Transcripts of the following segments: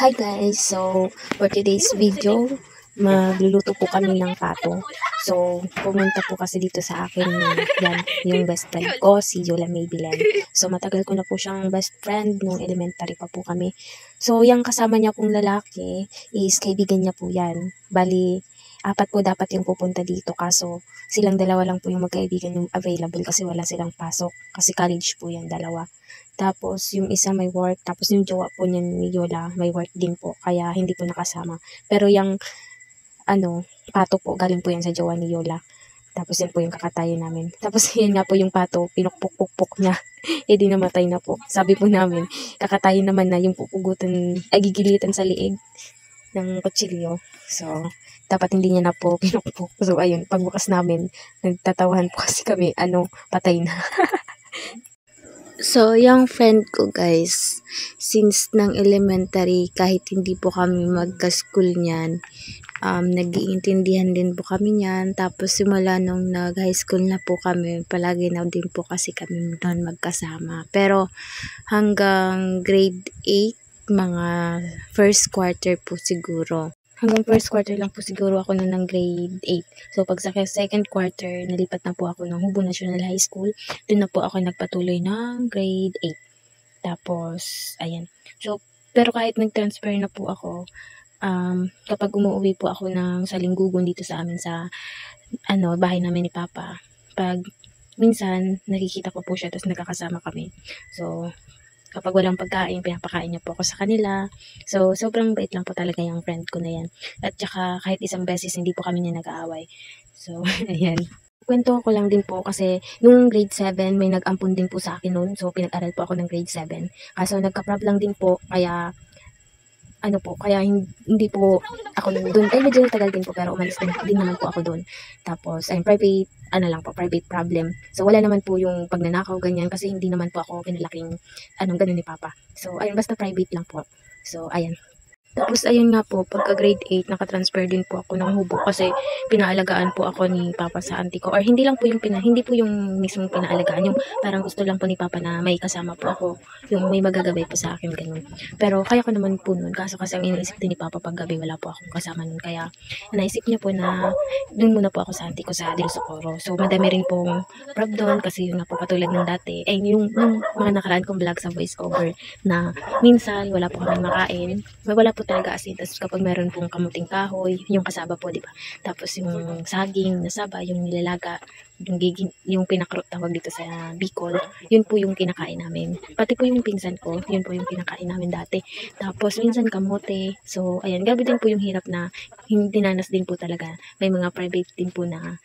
Hi guys! So, for today's video, magluluto po kami ng pato. So, pumunta po kasi dito sa akin yung best friend ko, si Yola May Bilen. So, matagal ko na po siyang best friend nung elementary pa po kami. So, yung kasama niya pong lalaki is kaibigan niya po yan. Bali, 4 po dapat yung pupunta dito kaso silang dalawa lang po yung magkaibigan yung available kasi wala silang pasok. Kasi college po yan, dalawa. Tapos, yung isa may work. Tapos, yung jowa po niya ni Yola may work din po. Kaya, hindi po nakasama. Pero, yung, pato po, galing po yan sa jowa ni Yola. Tapos, yan po yung kakatayin namin. Tapos, yun nga po yung pato, pinukpuk-pukpuk niya. Eh, di namatay na po. Sabi po namin, kakatayin naman na yung pupugutan, gigilitan sa liig ng kutsilyo. So, dapat hindi niya na po pinukpuk. So, ayun, pagbukas namin, nagtatawahan po kasi kami, patay na. So, yung friend ko guys, since ng elementary, kahit hindi po kami magka-school niyan, nag-iintindihan din po kami niyan. Tapos simula nung nag-high school na po kami, palagi na din po kasi kami doon magkasama. Pero hanggang grade 8, mga first quarter po siguro. Hanggang first quarter lang po siguro ako ng grade 8. So, pag sa second quarter, nalipat na po ako ng Hubo National High School. Doon na po ako nagpatuloy ng grade 8. Tapos, ayan. So, pero kahit nag-transfer na po ako, kapag umuwi po ako sa Linggugon dito sa amin sa, bahay namin ni Papa, pag minsan, nakikita ko po siya, tapos nagkakasama kami. So, kapag walang pagkain, pinapakain niya po ako sa kanila. So, sobrang bait lang po talaga yung friend ko na yan. At saka, kahit isang beses, hindi po kami niya nag-aaway. So, ayan. Kwento ko lang din po kasi nung grade 7, may nag-ampun din po sa akin noon. So, pinag-aral po ako ng grade 7. Kaso, nagka-problem din po, kaya kaya hindi po ako doon. Medyo tagal din po, pero umalis din naman po ako doon. Tapos, private, private problem. So, wala naman po yung pagnanakaw, ganyan, kasi hindi naman po ako pinalaking, ganun ni Papa. So, ayun, basta private lang po. So, ayan. Tapos, ayun nga po, pagka grade 8, nakatransfer din po ako ng Hubo kasi pinaalagaan po ako ni Papa sa auntie ko. Or hindi lang po hindi po yung mismong pinaalagaan. Yung parang gusto lang po ni Papa na may kasama po ako. Yung may magagabay po sa akin, ganun. Pero kaya ko naman po nun. Kaso kasi ang iniisip din ni Papa pag gabi, wala po akong kasama nun. Kaya naisip niya po na dun muna po ako sa auntie ko sa Del Socorro. So, madami rin pong prob doon kasi yun nga po katulad ng dati. Yung mga nakaraan kong vlog sa voiceover na minsan wala po kami makain. Wala po talaga asin. Tapos kapag meron pong kamuting kahoy, yung kasaba po, di ba? Tapos yung saging, nasaba, yung nilalaga, yung pinakrot tawag dito sa Bicol, yun po yung kinakain namin. Pati po yung pinsan ko, yun po yung kinakain namin dati. Tapos minsan kamote. So, ayan, grabe din po yung hirap na dinanas din po talaga. May mga private din po na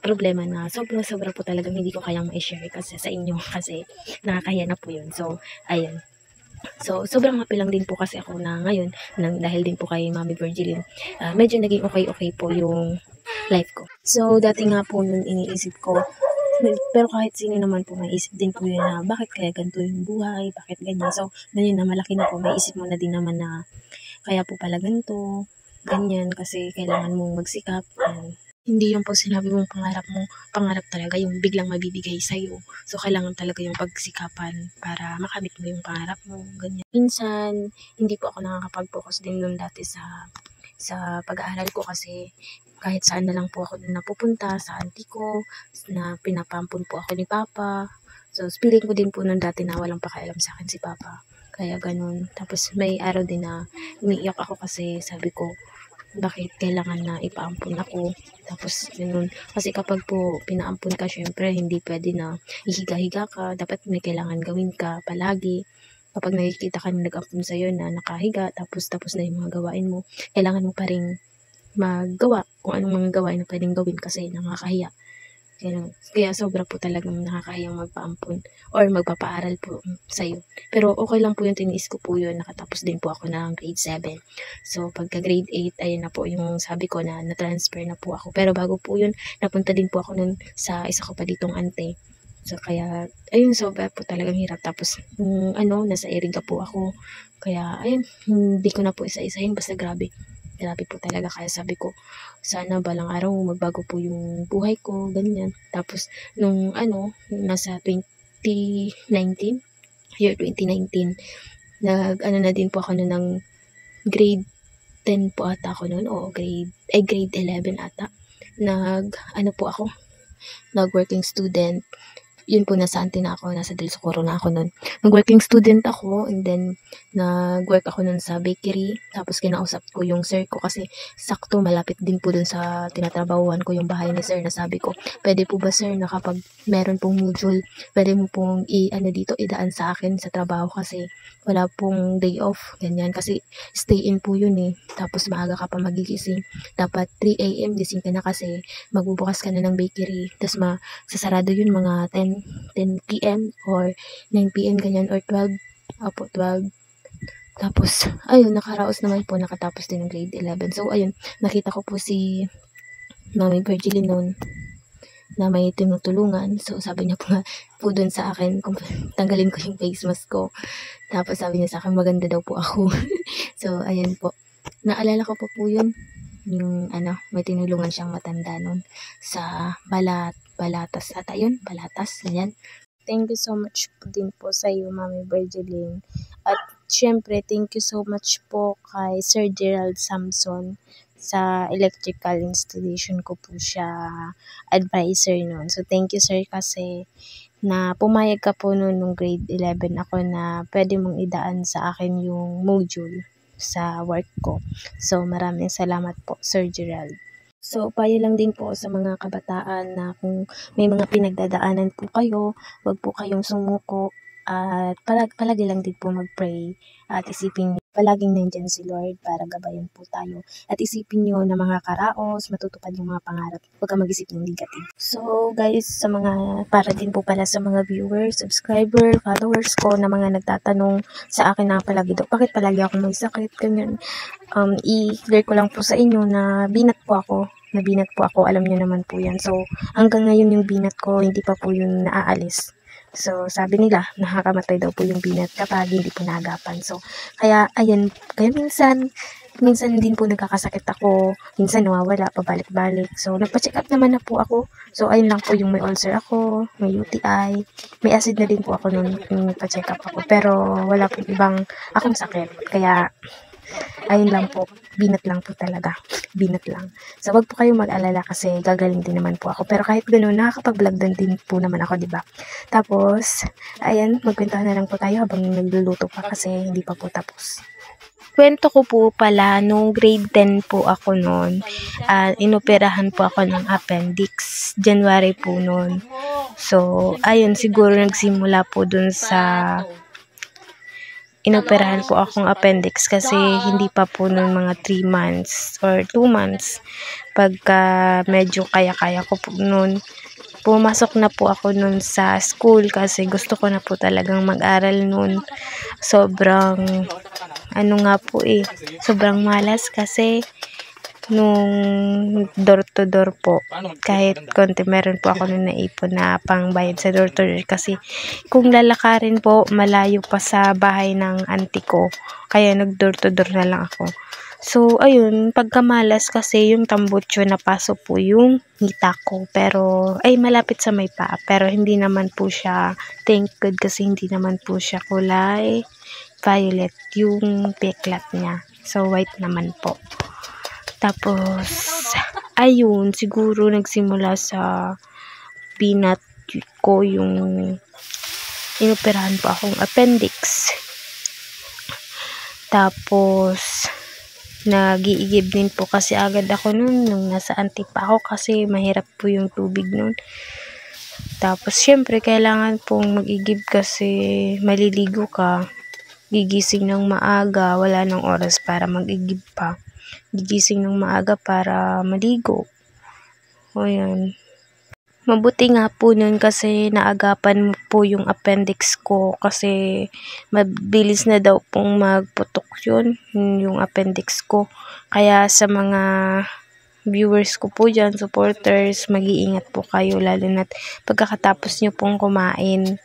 problema na sobra po talagang hindi ko kayang ma-share kasi sa inyo kasi nakakahiya na po yun. So, ayan. So, sobrang happy lang din po kasi ako na ngayon, dahil din po kay Mami Virgilin, medyo naging okay po yung life ko. So, dati nga po nun iniisip ko, pero kahit sino naman po may isip din po yun na bakit kaya ganito yung buhay, bakit ganyan. So, ngayon na malaki na po, may isip mo na din naman na kaya po pala ganito, ganyan, kasi kailangan mong magsikap. Hindi yung pag sinabi mong pangarap talaga yung biglang mabibigay sa'yo. So, kailangan talaga yung pagsikapan para makamit mo yung pangarap mo, ganyan. Minsan, hindi po ako nakakapag-focus din doon dati sa pag-aaral ko kasi kahit saan na lang po ako napupunta, sa auntie ko, na pinapampun po ako ni Papa. So, feeling ko din po noon dati na walang pakialam sa akin si Papa. Kaya ganun. Tapos, may araw din na umiiyak ako kasi sabi ko, bakit kailangan na ipaampun ako. Tapos, yun, kasi kapag po pinaampun ka, syempre, hindi pwede na ihiga-higa ka. Dapat may kailangan gawin ka palagi. Kapag nakikita ka na nag-ampun sa'yo na nakahiga, tapos na yung mga gawain mo, kailangan mo pa rin maggawa kung anong mga gawain na pwedeng gawin kasi nakakahiya. Kaya sobra po talagang nakakahiyang magpaampun or magpapaaral po sa'yo. Pero okay lang po yung tiniis ko po yun. Nakatapos din po ako ng grade 7. So, pagka grade 8, ayun na po yung sabi ko na na-transfer na po ako. Pero bago po yun, napunta din po ako nun sa isa ko pa ditong ante. So, kaya, ayun, sobra po talagang hirap. Tapos, nasa Iriga po ako. Kaya, ayun, hindi ko na po isa-isahin. Basta grabe po talaga. Kaya sabi ko, sana balang araw magbago po yung buhay ko, ganyan. Tapos, nung nasa 2019, year 2019, na din po ako ng grade 10 po ata ako noon, o grade 11 ata. Ano po ako, nag-working student. Yun po, nasa Antina ako, nasa Del Socorro na ako noon. Nag-working student ako, and then nag-work ako noon sa bakery. Tapos kinausap ko yung sir ko kasi sakto malapit din po dun sa tinatrabahuan ko yung bahay ni sir, na sabi ko, pwede po ba sir na kapag meron pong module, pwede mo pong idaan sa akin sa trabaho kasi wala pong day off, ganyan. Kasi stay in po yun Tapos maaga ka pa magigising. Dapat 3 a.m. gising ka na kasi magbubukas ka na ng bakery. Tapos sasarado yun mga 10 p.m. or 9 p.m. ganyan, or 12. Apo, 12. Tapos, ayun, nakaraos naman po, nakatapos din ng grade 11. So, ayun, nakita ko po si Mami Virgilin noon na may tinutulungan. So, sabi niya po dun sa akin kung tanggalin ko yung face mask ko. Tapos, sabi niya sa akin, maganda daw po ako. So, ayun po. Naalala ko po yun. Yung, may tinulungan siyang matanda noon sa Balatas ata yun. Balatas, ganyan. Thank you so much po din po sa iyo, Mami Virgilin. At syempre, thank you so much po kay Sir Gerald Samson. Sa electrical installation ko po siya advisor noon. So, thank you sir kasi na pumayag ka po noon nung grade 11 ako na pwede mong idaan sa akin yung module sa work ko. So, maraming salamat po, Sir Gerald. So, payo lang din po sa mga kabataan na kung may mga pinagdadaanan po kayo, wag po kayong sumuko at palagi lang din po mag-pray at isipin niyo, palaging nandyan si Lord para gabayan po tayo. At isipin niyo na mga karaos, matutupad yung mga pangarap. Huwag ka mag-isip ng negative. So, guys, para din po pala sa mga viewers, subscriber, followers ko na mga nagtatanong sa akin na palagi daw, bakit palagi ako may sakit, ganyan. I-clear ko lang po sa inyo na binat po ako, alam niyo naman po yan. So, hanggang ngayon yung binat ko, hindi pa po yun naaalis. So, sabi nila, nakakamatay daw po yung binat kapag hindi po naagapan. So, kaya minsan din po nagkakasakit ako, minsan nawawala, pabalik-balik. So, nagpa-check up naman na po ako. So, ayun lang po yung may ulcer ako, may UTI, may acid na din po ako nung nagpa-check up ako. Pero, wala po ibang akong sakit. Kaya, ayun lang po, binat lang po talaga. Binat lang. So, wag po kayong mag-alala kasi gagaling din naman po ako. Pero kahit ganoon, nakakapag-vlog din po naman ako, diba? Tapos, ayan, magkwentuhan na lang po tayo habang nagluluto pa kasi hindi pa po tapos. Kwento ko po pala, nung grade 10 po ako noon, inoperahan po ako ng appendix. January po noon. So, ayun, siguro nagsimula po dun sa inoperahan po akong appendix kasi hindi pa po noon mga 3 months or 2 months. Pagka medyo kaya-kaya ko po noon, pumasok na po ako noon sa school kasi gusto ko na po talagang mag-aral noon. Sobrang, sobrang malas kasi nung door to door po, kahit konti meron po ako nung naipon na pangbayad sa door to door kasi kung lalakarin po malayo pa sa bahay ng auntie ko, kaya nag door to door na lang ako. So ayun, pagkamalas kasi yung tambutso napasok po yung hita ko, pero malapit sa may paa, pero hindi naman po siya, thank God kasi hindi naman po siya kulay violet yung peklat niya, so white naman po. Tapos, ayun, siguro nagsimula sa binat ko yung inoperahan po akong appendix. Tapos, nag-iigib din po kasi agad ako nung nasa auntie pa ako kasi mahirap po yung tubig nun. Tapos, syempre, kailangan pong mag-igib kasi maliligo ka. Gigising ng maaga, wala nang oras para mag-igib pa. Gigising ng maaga para maligo. O yan. Mabuti nga po nun kasi naagapan po yung appendix ko kasi mabilis na daw pong magputok yun, yung appendix ko. Kaya sa mga viewers ko po dyan, supporters, mag-iingat po kayo lalo na't pagkakatapos nyo pong kumain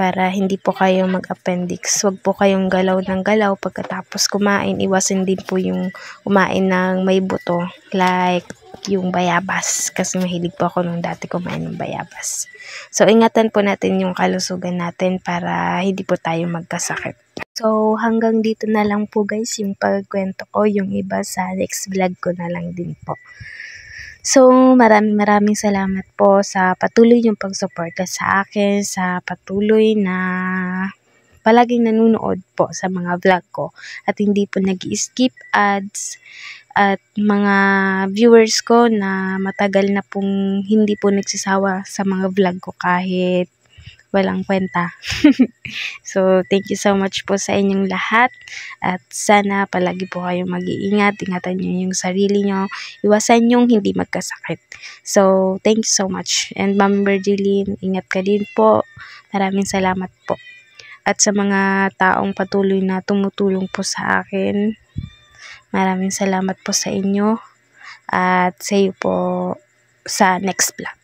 para hindi po kayo mag-appendix. Huwag po kayong galaw ng galaw pagkatapos kumain. Iwasan din po yung kumain ng may buto, like yung bayabas. Kasi mahilig po ako nung dati kumain ng bayabas. So, ingatan po natin yung kalusugan natin para hindi po tayo magkasakit. So, hanggang dito na lang po guys yung pagkwento ko. Yung iba sa next vlog ko na lang din po. So, maraming salamat po sa patuloy yung pagsuporta sa akin, sa patuloy na palaging nanonood po sa mga vlog ko at hindi po nag-skip ads at mga viewers ko na matagal na pong hindi po nagsasawa sa mga vlog ko kahit walang kwenta. So, thank you so much po sa inyong lahat at sana palagi po kayong mag-iingat, ingatan nyo yung sarili nyo, iwasan yung hindi magkasakit. So, thank you so much. And Ma'am Bergeline, ingat ka din po. Maraming salamat po. At sa mga taong patuloy na tumutulong po sa akin, maraming salamat po sa inyo at see you po sa next vlog.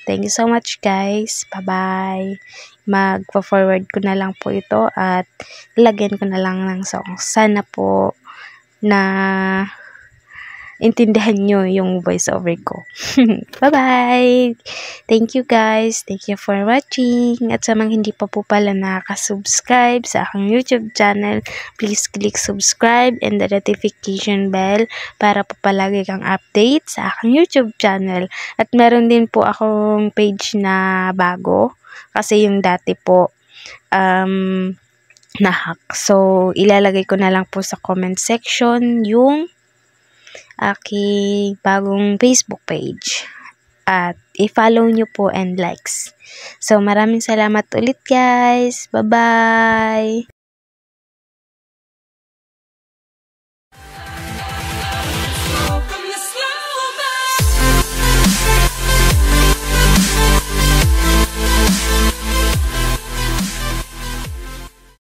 Thank you so much guys. Bye-bye. Magpa-forward ko na lang po ito at lagyan ko na lang ng song. Sana po na intindihan nyo yung voiceover ko. Bye-bye! Thank you guys. Thank you for watching. At sa mga hindi pa po pala nakaka-subscribe sa aking YouTube channel, please click subscribe and the notification bell para po palagi kang update sa aking YouTube channel. At meron din po akong page na bago kasi yung dati po na-hack. So, ilalagay ko na lang po sa comment section yung aking bagong Facebook page. At i-follow nyo po and likes. So, maraming salamat ulit guys. Bye-bye!